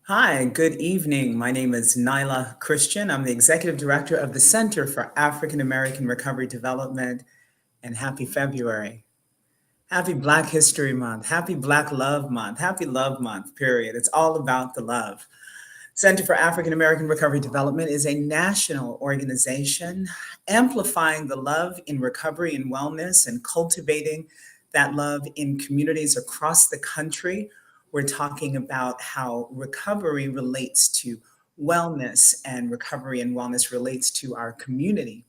Hi, good evening. My name is Nyla Christian. I'm the Executive Director of the Center for African American Recovery Development, and happy February. Happy Black History Month. Happy Black Love Month. Happy Love Month, period. It's all about the love. Center for African American Recovery Development is a national organization amplifying the love in recovery and wellness and cultivating that love in communities across the country. We're talking about how recovery relates to wellness and recovery and wellness relates to our community.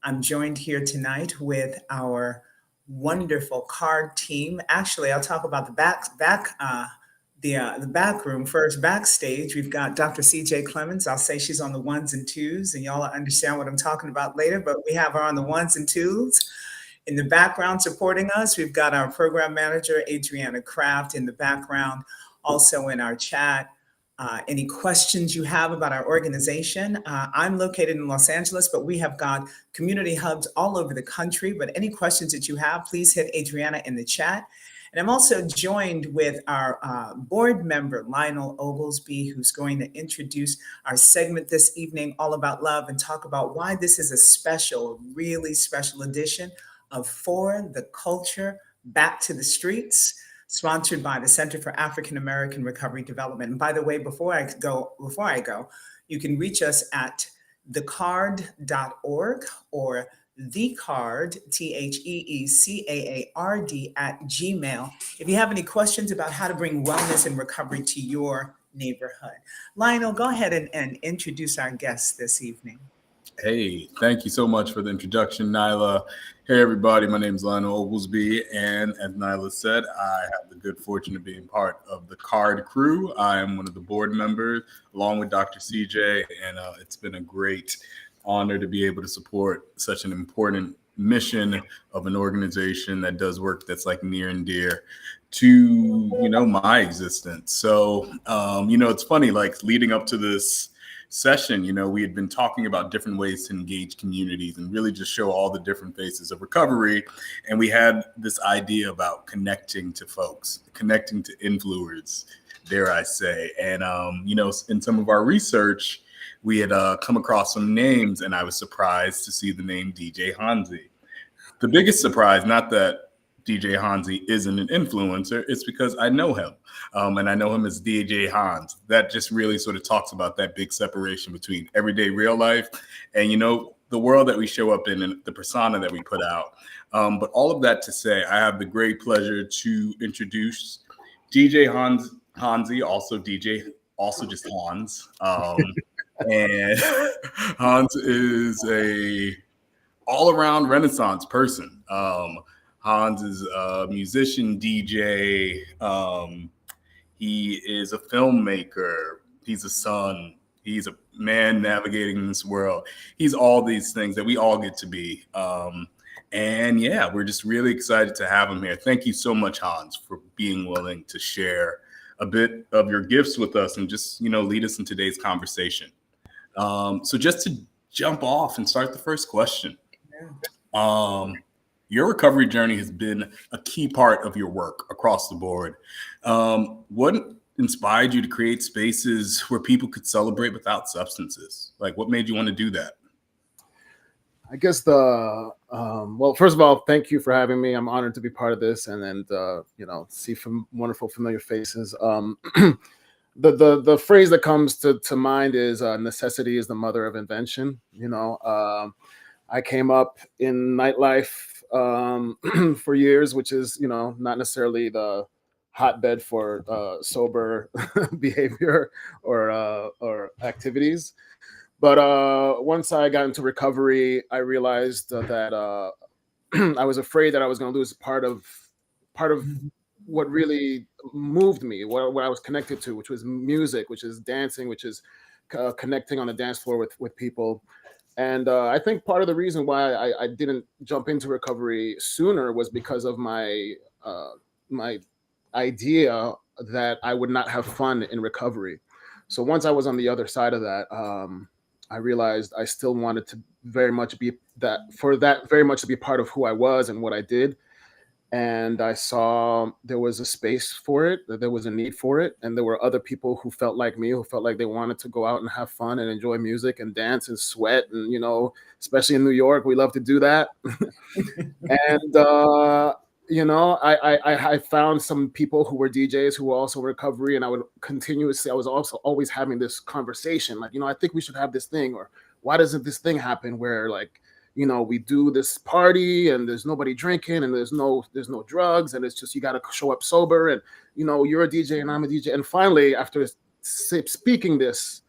I'm joined here tonight with our wonderful CAARD team. Actually, I'll talk about the back room first. Backstage, we've got Dr. CJ Clemens. I'll say she's on the ones and twos, and y'all understand what I'm talking about later. But we have her on the ones and twos. In the background supporting us, we've got our program manager, Adriana Kraft, in the background. Also in our chat, any questions you have about our organization. I'm located in Los Angeles, but we have got community hubs all over the country. But any questions that you have, please hit Adriana in the chat. And I'm also joined with our board member, Lionel Oglesby, who's going to introduce our segment this evening, all about love, and talk about why this is a special, really special edition of For the Culture, Back to the Streets, sponsored by the Center for African American Recovery Development. And by the way, before I go, you can reach us at thecaard.org or thecaard, TheeCaard at Gmail. If you have any questions about how to bring wellness and recovery to your neighborhood. Lionel, go ahead and introduce our guests this evening. Hey, thank you so much for the introduction, Nyla. Hey, everybody. My name is Lionel Oglesby, and as Nyla said, I have the good fortune of being part of the CAARD crew. I am one of the board members, along with Dr. CJ, and it's been a great honor to be able to support such an important mission of an organization that does work that's like near and dear to, my existence. So, it's funny, like leading up to this session, we had been talking about different ways to engage communities and really just show all the different faces of recovery. And we had this idea about connecting to folks, connecting to influencers, dare I say. And, in some of our research, we had come across some names, and I was surprised to see the name DJ Hanzi. The biggest surprise, not that DJ Hanzi isn't an influencer, it's because I know him. And I know him as DJ Hans. That just really sort of talks about that big separation between everyday real life and, the world that we show up in and the persona that we put out. But all of that to say, I have the great pleasure to introduce DJ Hanzi, also just Hans. And Hans is a all-around Renaissance person. Hans is a musician, DJ. He is a filmmaker. He's a son. He's a man navigating this world. He's all these things that we all get to be. And yeah, we're just really excited to have him here. Thank you so much, Hans, for being willing to share a bit of your gifts with us and just, lead us in today's conversation. So just to jump off and start the first question. Your recovery journey has been a key part of your work across the board. What inspired you to create spaces where people could celebrate without substances? Like, what made you want to do that? I guess well, first of all, thank you for having me. I'm honored to be part of this and see some wonderful familiar faces. The phrase that comes to mind is necessity is the mother of invention. I came up in nightlife for years, which is, not necessarily the hotbed for sober behavior or activities. But once I got into recovery, I realized that I was afraid that I was going to lose part of what really moved me, what I was connected to, which was music, which is dancing, which is connecting on the dance floor with people. And I think part of the reason why I didn't jump into recovery sooner was because of my idea that I would not have fun in recovery. So once I was on the other side of that, I realized I still wanted to very much be part of who I was and what I did. and I saw there was a space for it, that there was a need for it, and there were other people who felt like me, who felt like they wanted to go out and have fun and enjoy music and dance and sweat, and especially in New York, we love to do that. And I found some people who were DJs who were also in recovery, and I was also always having this conversation, like, I think we should have this thing, or why doesn't this thing happen where, like, we do this party and there's nobody drinking and there's no drugs, and it's just you got to show up sober, and you're a DJ and I'm a DJ. And finally, after speaking this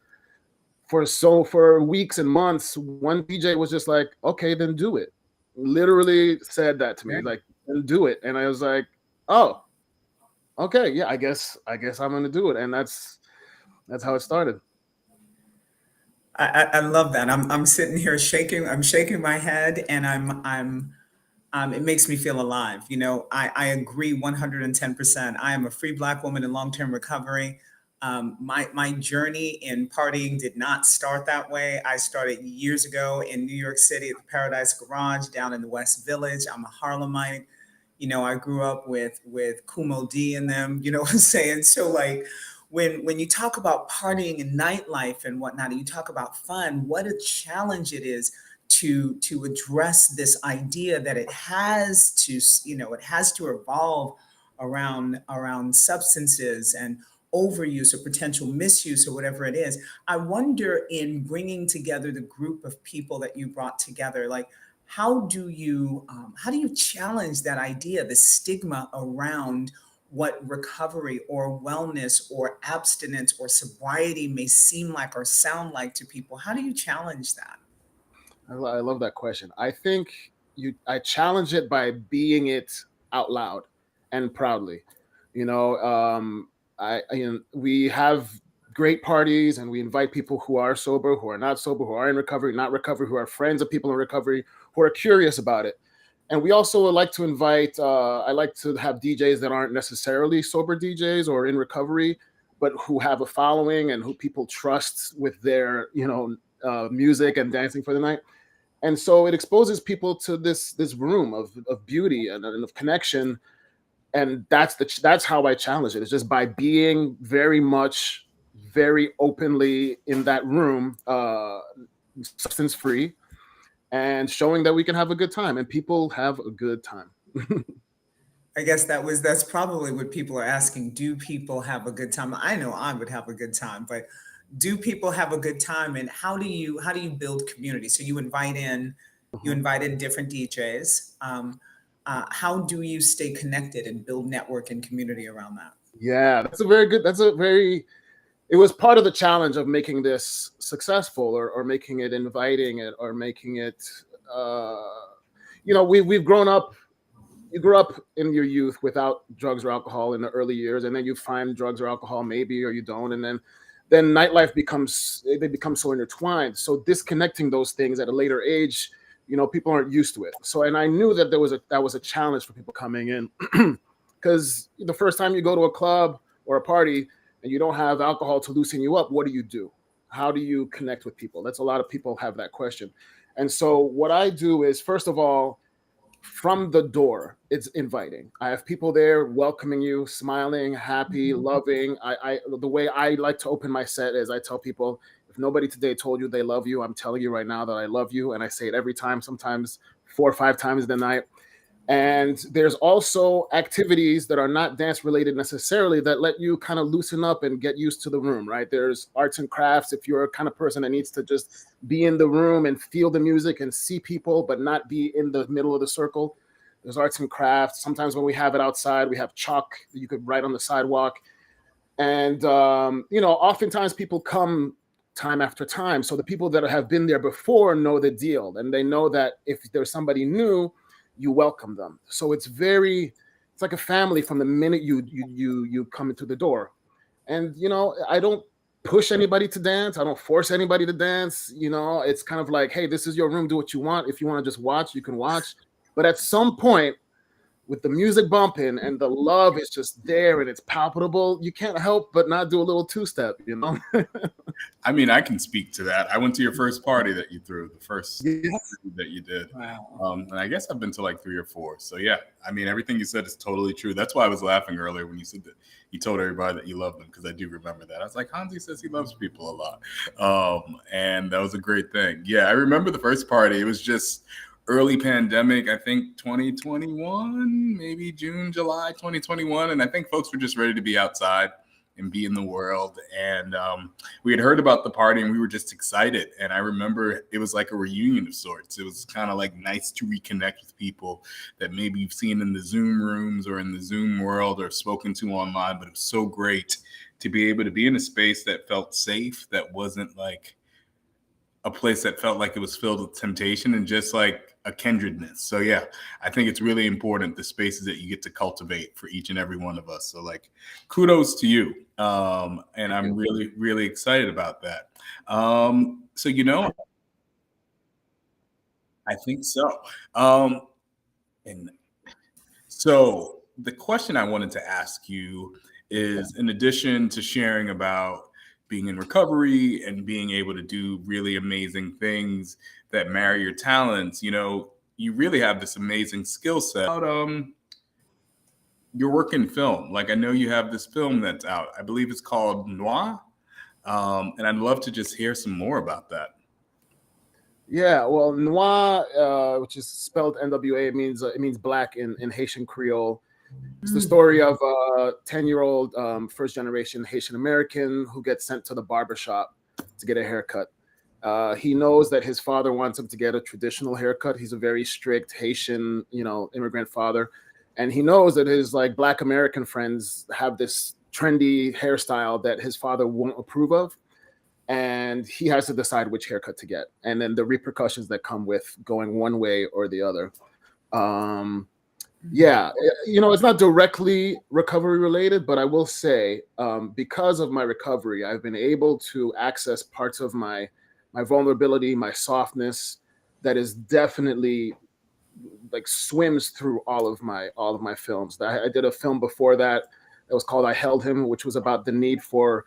for weeks and months, one DJ was just like, okay, then do it. Literally said that to me, like, then do it. And I was like, oh, okay, yeah, I guess I'm gonna do it. And that's how it started. I love that. I'm sitting here shaking. I'm shaking my head, and it makes me feel alive. I agree 110%. I am a free Black woman in long-term recovery. My journey in partying did not start that way. I started years ago in New York City at the Paradise Garage down in the West Village. I'm a Harlemite. I grew up with Kumo D in them. You know what I'm saying? So, like, when you talk about partying and nightlife and whatnot, and you talk about fun, what a challenge it is to address this idea that it has to evolve around substances and overuse or potential misuse or whatever it is. I wonder, in bringing together the group of people that you brought together, like, how do you challenge that idea, the stigma around what recovery or wellness or abstinence or sobriety may seem like or sound like to people? How do you challenge that? I love that question. I think I challenge it by being it out loud and proudly. We have great parties, and we invite people who are sober, who are not sober, who are in recovery, not recovery, who are friends of people in recovery, who are curious about it. And we also like to invite, I like to have DJs that aren't necessarily sober DJs or in recovery, but who have a following and who people trust with their, music and dancing for the night. And so it exposes people to this room of beauty and of connection. And that's how I challenge it. It's just by being very openly in that room, substance free, and showing that we can have a good time, and people have a good time. I guess that's probably what people are asking. Do people have a good time? I know I would have a good time, but do people have a good time, and how do you build community? So you invite in different DJs. How do you stay connected and build network and community around that? Yeah, it was part of the challenge of making this successful, or making it inviting, or making it, we've grown up. You grew up in your youth without drugs or alcohol in the early years, and then you find drugs or alcohol maybe, or you don't, and then nightlife they become so intertwined. So disconnecting those things at a later age, people aren't used to it. So, and I knew that that was a challenge for people coming in, because the first time you go to a club or a party and you don't have alcohol to loosen you up, what do? How do you connect with people? That's a lot of people have that question. And so what I do is, first of all, from the door, it's inviting. I have people there welcoming you, smiling, happy, loving. The way I like to open my set is I tell people, if nobody today told you they love you, I'm telling you right now that I love you. And I say it every time, sometimes 4 or 5 times a night. And there's also activities that are not dance related necessarily that let you kind of loosen up and get used to the room, right? There's arts and crafts. If you're a kind of person that needs to just be in the room and feel the music and see people, but not be in the middle of the circle, there's arts and crafts. Sometimes when we have it outside, we have chalk that you could write on the sidewalk. And, oftentimes people come time after time. So the people that have been there before know the deal, and they know that if there's somebody new, you welcome them. So it's like a family from the minute you come into the door. And I don't push anybody to dance. I don't force anybody to dance. It's kind of like, hey, this is your room, do what you want. If you want to just watch, you can watch. But at some point, with the music bumping and the love is just there and it's palpable, you can't help but not do a little two-step, you know? I mean, I can speak to that. I went to your first party that you threw, the first Yes. that you did. Wow. And I guess I've been to like 3 or 4. So yeah, I mean, everything you said is totally true. That's why I was laughing earlier when you said that you told everybody that you love them, because I do remember that. I was like, Hansi says he loves people a lot. And that was a great thing. Yeah, I remember the first party. It was just early pandemic, I think 2021, maybe June, July 2021. And I think folks were just ready to be outside and be in the world. And we had heard about the party and we were just excited. And I remember it was like a reunion of sorts. It was kind of like nice to reconnect with people that maybe you've seen in the Zoom rooms or in the Zoom world or spoken to online. But it was so great to be able to be in a space that felt safe, that wasn't like a place that felt like it was filled with temptation and just like a kindredness. So yeah, I think it's really important, the spaces that you get to cultivate for each and every one of us. So like, kudos to you. And I'm really, really excited about that. So, you know, I think so. And so the question I wanted to ask you is, in addition to sharing about being in recovery and being able to do really amazing things that marry your talents, you know, you really have this amazing skill set. Your work in film. Like, I know you have this film that's out. I believe it's called Noir. And I'd love to just hear some more about that. Yeah, well, Noir, which is spelled NWA, it means black in Haitian Creole. It's the story of a 10-year-old first generation Haitian American who gets sent to the barbershop to get a haircut. He knows that his father wants him to get a traditional haircut. He's a very strict Haitian, immigrant father. And he knows that his like black American friends have this trendy hairstyle that his father won't approve of. And he has to decide which haircut to get. And then the repercussions that come with going one way or the other. Yeah, it's not directly recovery related, but I will say, because of my recovery, I've been able to access parts of my vulnerability, my softness, that is definitely like swims through all of my films. I did a film before that was called I Held Him, which was about the need for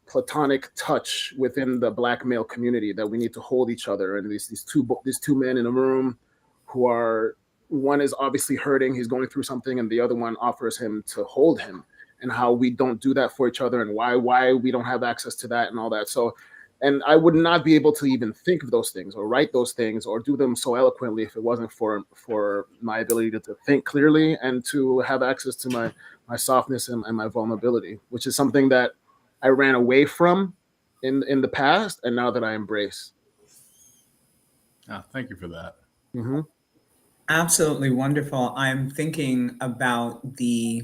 platonic touch within the black male community, that we need to hold each other. And these two men in a room who are, one is obviously hurting, he's going through something, and the other one offers him to hold him, and how we don't do that for each other, and why we don't have access to that and all that. So, and I would not be able to even think of those things or write those things or do them so eloquently if it wasn't for my ability to think clearly and to have access to my softness and my vulnerability, which is something that I ran away from in the past, and now that I embrace. Thank you for that. Mm-hmm. Absolutely wonderful. I'm thinking about the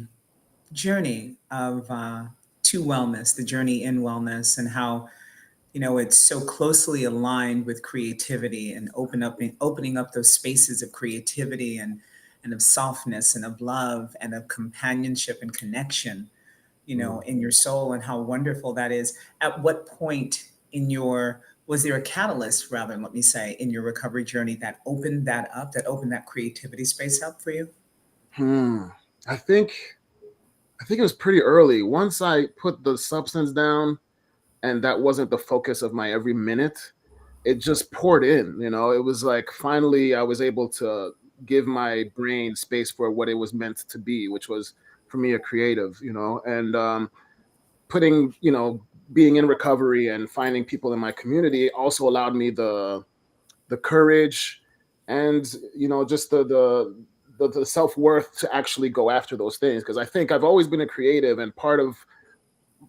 journey of to wellness, the journey in wellness, and how it's so closely aligned with creativity and opening up those spaces of creativity and of softness and of love and of companionship and connection, in your soul, and how wonderful that is. At what point was there a catalyst, rather, let me say, in your recovery journey that opened that creativity space up for you? I think it was pretty early. Once I put the substance down and that wasn't the focus of my every minute, it just poured in. It was like finally I was able to give my brain space for what it was meant to be, which was for me a creative, and putting, being in recovery and finding people in my community also allowed me the courage and, just the self-worth to actually go after those things. Because I think I've always been a creative, and part of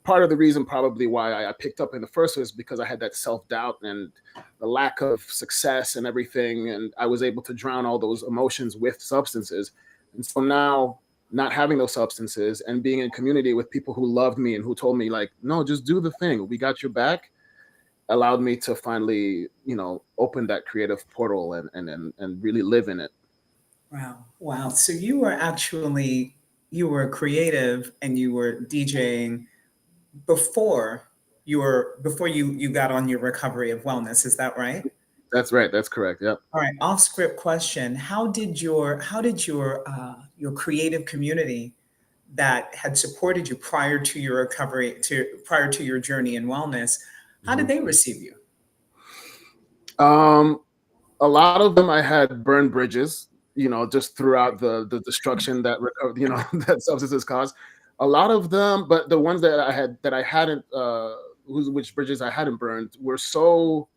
the reason probably why I picked up in the first place is because I had that self-doubt and the lack of success and everything. And I was able to drown all those emotions with substances. And so now, not having those substances and being in community with people who loved me and who told me like, no, just do the thing, we got your back, allowed me to finally, open that creative portal and really live in it. Wow. So you were creative and you were DJing before you got on your recovery of wellness. Is that right? That's right. That's correct. Yep. All right, off script question. How did your creative community that had supported you prior to your recovery, prior to your journey in wellness, how did Mhm. they receive you? Um, a lot of them I had burned bridges, just throughout Right. the destruction that that substances cause. A lot of them, but the ones that I hadn't, which bridges I hadn't burned, were so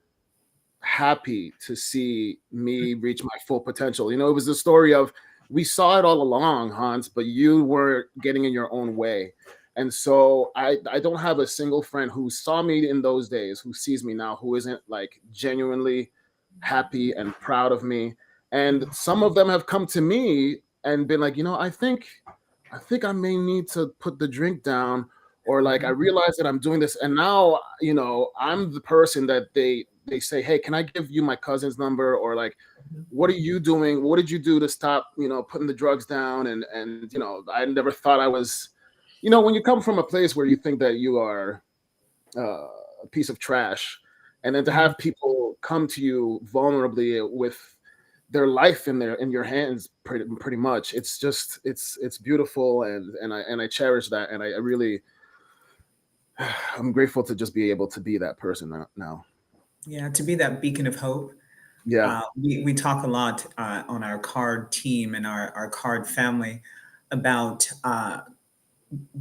happy to see me reach my full potential. It was the story of, we saw it all along, Hans, but you were getting in your own way. And so I don't have a single friend who saw me in those days, who sees me now, who isn't like genuinely happy and proud of me. And some of them have come to me and been like, I think I may need to put the drink down, or like I Mhm. realize that I'm doing this, and now I'm the person that they say, hey, can I give you my cousin's number, or like, what are you doing? What did you do to stop putting the drugs down? And I never thought I was, when you come from a place where you think that you are a piece of trash, and then to Mhm. have people come to you vulnerably with their life in your hands, pretty much, it's beautiful, and I cherish that, and I really I'm grateful to just be able to be that person now. Yeah, to be that beacon of hope. Yeah. We talk a lot on our CAARD team and our CAARD family about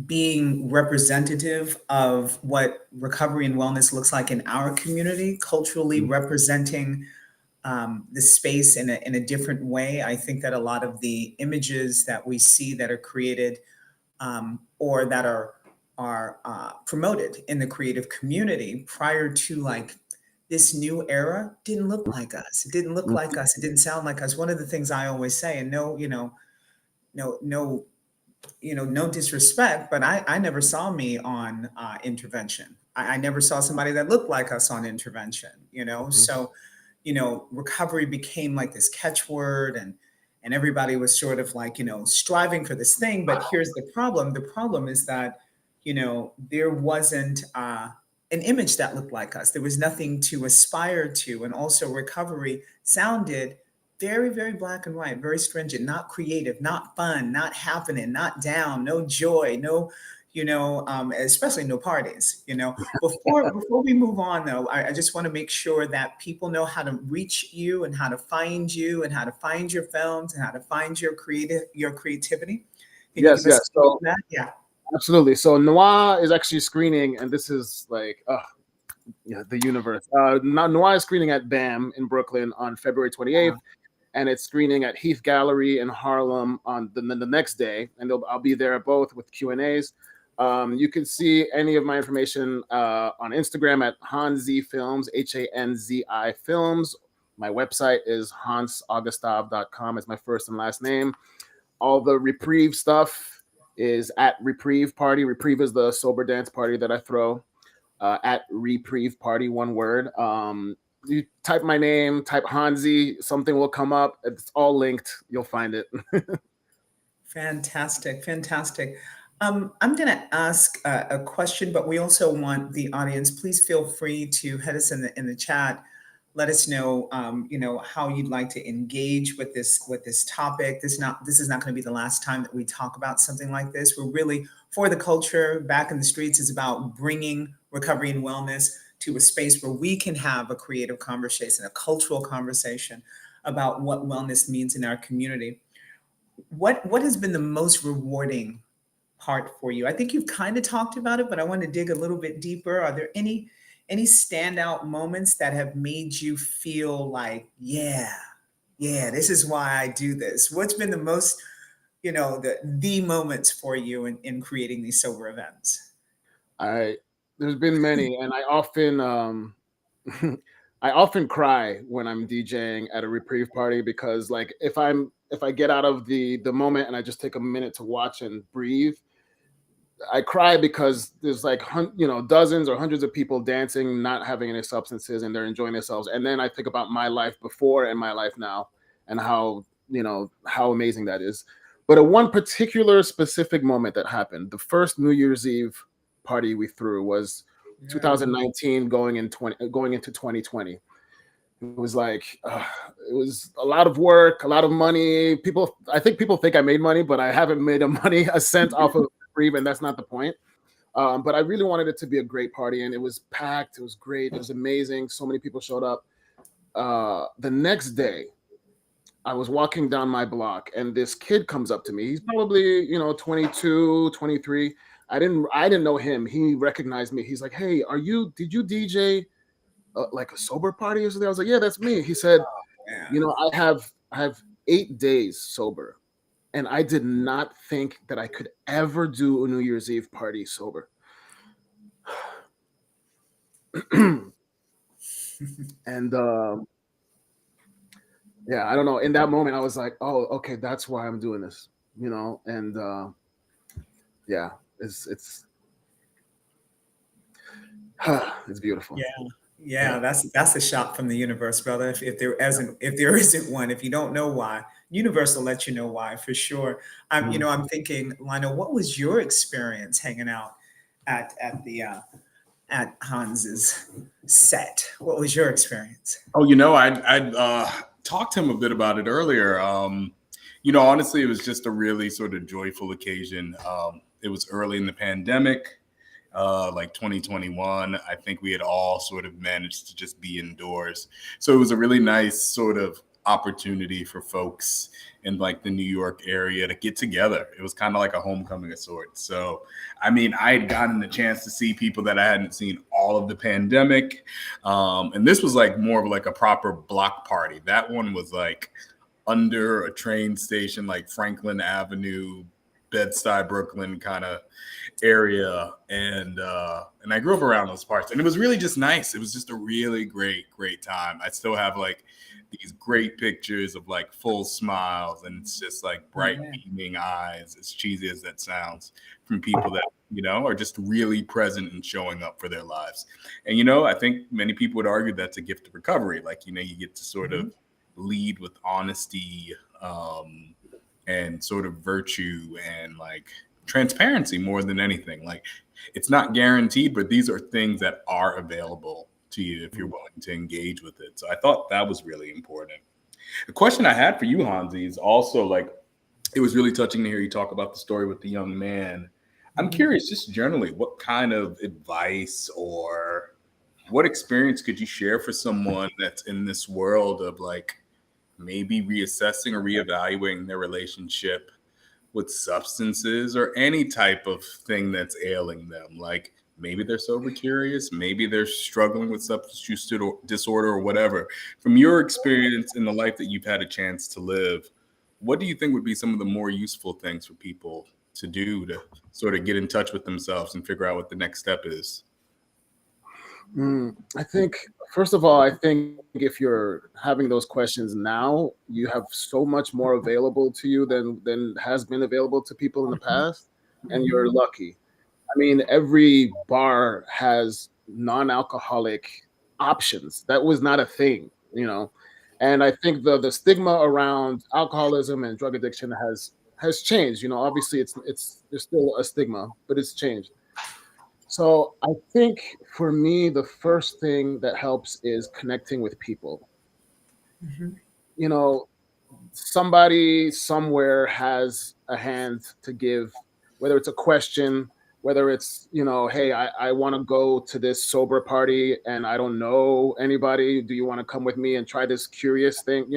being representative of what recovery and wellness looks like in our community, culturally Mhm. representing the space in a different way. I think that a lot of the images that we see that are created or that are promoted in the creative community prior to like this new era didn't look like us. It didn't look like us. It didn't sound like us. One of the things I always say, and no, no, no disrespect, but I never saw me on intervention. I never saw somebody that looked like us on intervention, Mhm. So, recovery became like this catchword and everybody was sort of like, striving for this thing. But here's the problem. The problem is that, there wasn't an image that looked like us. There was nothing to aspire to. And also recovery sounded very, very black and white, very stringent, not creative, not fun, not happening, not down, no joy, no, especially no parties. Before we move on, though, I just want to make sure that people know how to reach you and how to find you and how to find your films and how to find your creativity. Can you give Yes, us yes. a little of So that? Yeah. absolutely. So Noir is actually screening, and this is like, yeah, the universe. Noir is screening at BAM in Brooklyn on February 28th, Wow. and it's screening at Heath Gallery in Harlem on the next day, and I'll be there both with Q&As. You can see any of my information on Instagram at Hanzi Films, HANZI Films. My website is hansaugustave.com. It's my first and last name. All the Reprieve stuff is at Reprieve Party. Reprieve is the sober dance party that I throw, at Reprieve Party, one word. You type my name, type Hanzi, something will come up. It's all linked. You'll find it. Fantastic, fantastic. I'm going to ask a question, but we also want the audience. Please feel free to head us in the chat. Let us know, how you'd like to engage with this topic. This is not going to be the last time that we talk about something like this. We're really for the culture. Back in the Streets is about bringing recovery and wellness to a space where we can have a creative conversation, a cultural conversation about what wellness means in our community. What has been the most rewarding part for you? I think you've kind of talked about it, but I want to dig a little bit deeper. Are there any standout moments that have made you feel like, yeah, yeah, this is why I do this? What's been the most, the moments for you in creating these sober events? I There's been many, and I often I often cry when I'm DJing at a Reprieve party, because like if I get out of the moment and I just take a minute to watch and breathe, I cry because there's like dozens or hundreds of people dancing, not having any substances, and they're enjoying themselves. And then I think about my life before and my life now, and how amazing that is. But a one particular specific moment that happened, the first New Year's Eve party we threw was Yeah. 2019 going into 2020. It was like, it was a lot of work, a lot of money. I think people think I made money, but I haven't made a cent off of free, and that's not the point. But I really wanted it to be a great party, and it was packed. It was great. It was amazing. So many people showed up. The next day, I was walking down my block, and this kid comes up to me. He's probably 22, 23. I didn't know him. He recognized me. He's like, "Hey, did you DJ like a sober party or something?" I was like, "Yeah, that's me." He said, Yeah. I have 8 days sober, and I did not think that I could ever do a New Year's Eve party sober. And yeah, I don't know. In that moment, I was like, "Oh, okay, that's why I'm doing this," And yeah, it's it's beautiful. Yeah, that's a shot from the universe, brother. If there isn't one, if you don't know why, universe will let you know why for sure. Mm. I'm thinking, Lionel, what was your experience hanging out at Hans's set? What was your experience? Oh, I talked to him a bit about it earlier. Honestly, it was just a really sort of joyful occasion. It was early in the pandemic, like 2021. I think we had all sort of managed to just be indoors. So it was a really nice sort of opportunity for folks in like the New York area to get together. It was kind of like a homecoming of sorts. So, I mean, I had gotten the chance to see people that I hadn't seen all of the pandemic. And this was like more of like a proper block party. That one was like under a train station, like Franklin Avenue, Bed-Stuy, Brooklyn kind of area, and I grew up around those parts, and it was really just nice. It was just a really great time. I still have like these great pictures of like full smiles, and it's just like bright beaming eyes, as cheesy as that sounds, from people that are just really present and showing up for their lives. And I think many people would argue that's a gift of recovery. Like you get to sort of lead with honesty, and sort of virtue and like transparency more than anything. Like it's not guaranteed, but these are things that are available to you if you're willing to engage with it. So I thought that was really important. The question I had for you, Hansi, is also like, it was really touching to hear you talk about the story with the young man. I'm curious, just generally, what kind of advice or what experience could you share for someone that's in this world of like maybe reassessing or reevaluating their relationship with substances or any type of thing that's ailing them? Like maybe they're sober curious, maybe they're struggling with substance use disorder or whatever. From your experience in the life that you've had a chance to live, what do you think would be some of the more useful things for people to do to sort of get in touch with themselves and figure out what the next step is? I think, first of all, if you're having those questions now, you have so much more available to you than has been available to people in the past, and you're lucky. I mean, every bar has non-alcoholic options. That was not a thing. And I think the stigma around alcoholism and drug addiction has changed. Obviously there's still a stigma, but it's changed. So I think for me, the first thing that helps is connecting with people. You know, Somebody somewhere has a hand to give, whether it's a question, whether it's, hey, I want to go to this sober party and I don't know anybody. Do you want to come with me and try this curious thing?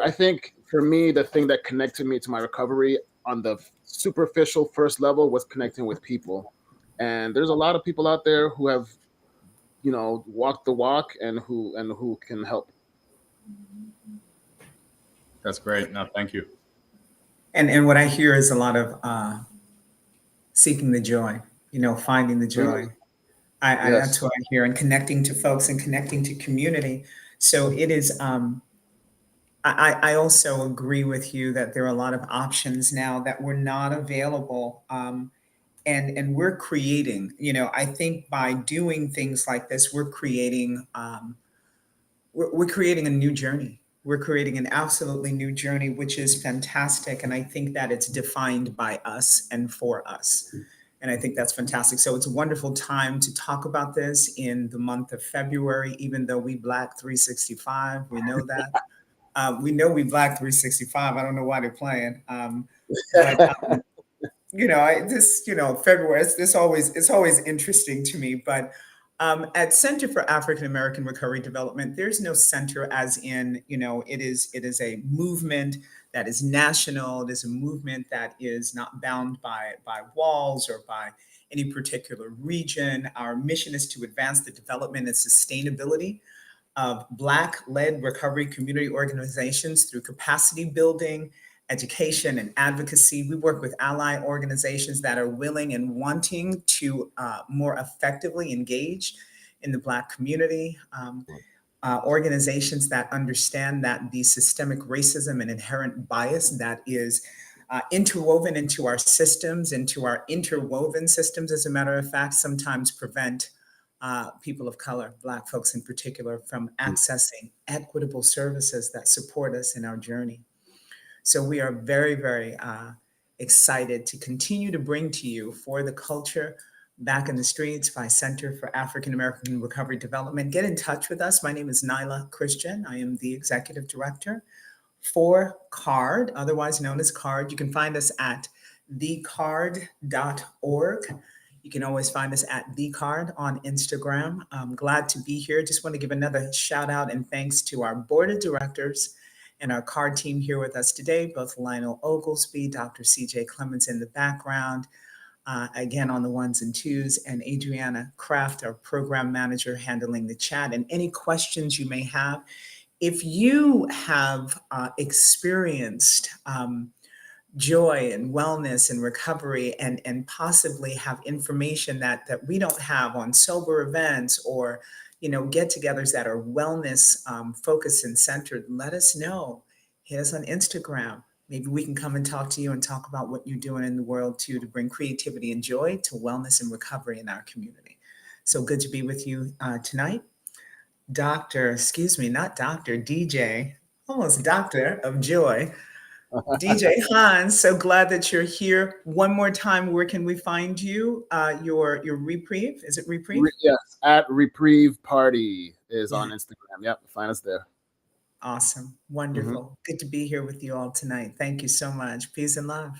I think for me, the thing that connected me to my recovery on the superficial first level was connecting with people. And there's a lot of people out there who have, walked the walk and who can help. That's great. No, thank you. And what I hear is a lot of seeking the joy, finding the joy. That's Yes. what I hear, and connecting to folks and connecting to community. So it is. I also agree with you that there are a lot of options now that were not available. And we're creating. I think by doing things like this, we're creating. We're creating a new journey. We're creating an absolutely new journey, which is fantastic. And I think that it's defined by us and for us. And I think that's fantastic. So it's a wonderful time to talk about this in the month of February, even though we Black 365, we know that. We know we Black 365. I don't know why they're playing. But February, it's always interesting to me. But at Center for African American Recovery Development, there's no center as in, it is a movement that is national. It is a movement that is not bound by walls or by any particular region. Our mission is to advance the development and sustainability of Black-led recovery community organizations through capacity building, education, and advocacy. We work with ally organizations that are willing and wanting to more effectively engage in the Black community. Organizations that understand that the systemic racism and inherent bias that is interwoven into our systems, into our interwoven systems, as a matter of fact, sometimes prevent people of color, Black folks in particular, from accessing equitable services that support us in our journey. So we are very, very excited to continue to bring to you For the Culture Back in the Streets by Center for African American Recovery Development. Get in touch with us. My name is Nyla Christian. I am the Executive Director for CAARD, otherwise known as CAARD. You can find us at thecaard.org. You can always find us at theCAARD on Instagram. I'm glad to be here. Just want to give another shout out and thanks to our board of directors and our CAARD team here with us today, both Lionel Oglesby, Dr. CJ Clemens in the background, again on the ones and twos, and Adriana Kraft, our program manager, handling the chat. And any questions you may have, if you have experienced joy and wellness and recovery and possibly have information that we don't have on sober events or get-togethers that are wellness focused and centered, let us know. Hit us on Instagram. Maybe we can come and talk to you and talk about what you're doing in the world too to bring creativity and joy to wellness and recovery in our community. So good to be with you tonight. DJ, almost Doctor of Joy, DJ Hans, so glad that you're here. One more time, where can we find you? Your Reprieve, is it Reprieve? Yes, at Reprieve Party is on Instagram. Yep, find us there. Awesome, wonderful. Good to be here with you all tonight. Thank you so much. Peace and love.